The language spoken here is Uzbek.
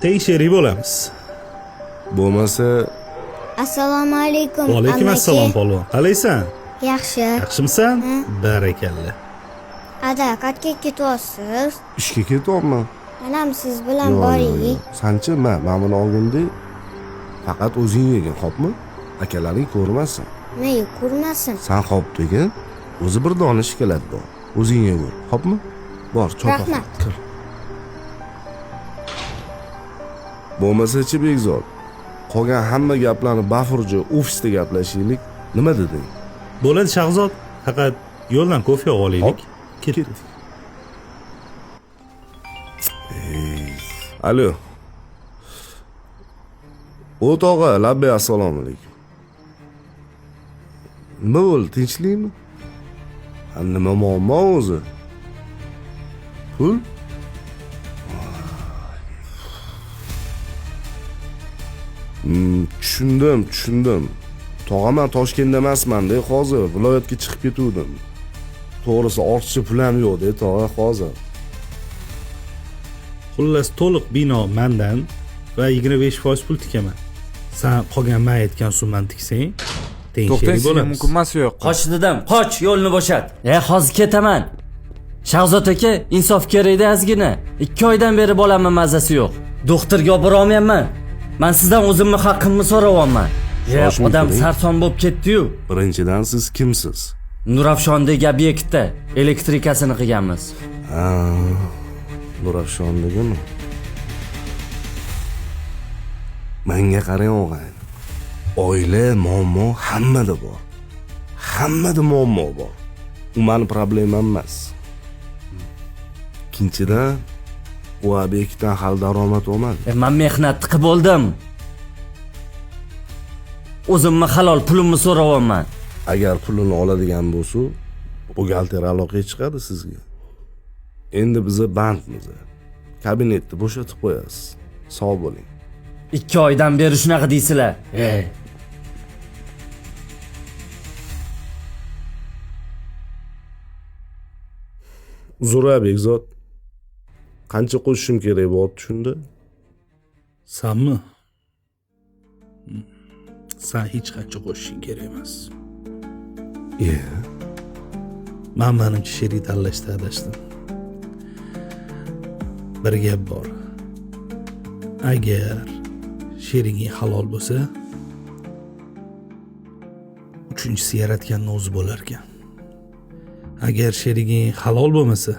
teng sherik bo'lamiz. Bo'lmasa, Assalomu alaykum. Va alaykum amaki. assalom polvon. Qalaysan? Yaxshi. Yaxshimisan? Barakalla. Ada, qayerga ketyapsiz? ishga ketyapman. Manam siz bilan boring. Sanchi men buni olganda faqat o'zing yegin, xo'pmi? Akalaring ko'rmasin. Nega ko'rmasin? Sen xo'p degin, o'zi bir dona shokolad bor. O'zing yeg, xo'pmi? Bor, cho'pa. Rahmat. Kir. Bo'lmasa-chi Bekzod, qolgan hamma gaplarni bafurja ofisda gaplashaylik. Nima deding? Bo'ladi Shahzod, faqat yo'ldan kofe olib olaylik. Ketdik. Alo. O'tog'a, labbay assalomu alaykum. Nima bo'ldi, tinchlikmi? Nima muammo o'zi? Pul? Tushundim. Tog'aman Toshkentda emasman-da, hozir viloyatga chiqib ketuvdim. To'g'risi, ortiqcha pulim yo'q-da, tog'a hozir. Xullas to'liq bino mendan va 25% pul tikaman. Sen qolgan men aytgan summani tiksang, teng sherik To'xtang, bo'lamiz. mumkin emas yo'q. Qoch dedim, qoch, yo'lni bo'shat. Hozir ketaman. Shahzod aka, insof kerakda ozgina. 2 oydan beri bolamning mazasi yo'q. Doktorga olib bora olmayapman. Men sizdan o'zimni haqqimni so'rayapman. Shoshmay Odam turing. sarson bo'lib ketdi-yu. Birinchidan siz kimsiz? Nurafshondagi obyektda elektrikasini qilganmiz. Nurafshondagimi? Menga qarang o'g'ayni. Oila muammo hammada bor. Hammada muammo bor. U meni problemam emas. Ikkinchidan, u obyektdan hali daromad olmadi. Men mehnatni qilib bo'ldim. O'zimni halol pulimni so'rayapman. Agar pulini oladigan bo'lsa, buxgalter aloqaga chiqadi sizga. Endi biza bankmiz. Kabinetni bo'shatib qo'yasiz. Sog' bo'ling. 2 oydan beri shunaqa deysizlar. Uzr Bekzod. Qancha qo'shishim kerak bo'ldi shunda? Sanmi? Sen hech qancha qo'shishing kerak emas. Men menimcha sherik tanlashda adashdim. Bir gap bor. Agar sheriging halol bo'lsa, uchinchisi yaratganning o'zi bo'lar ekan. Agar sheriging halol bo'lmasa,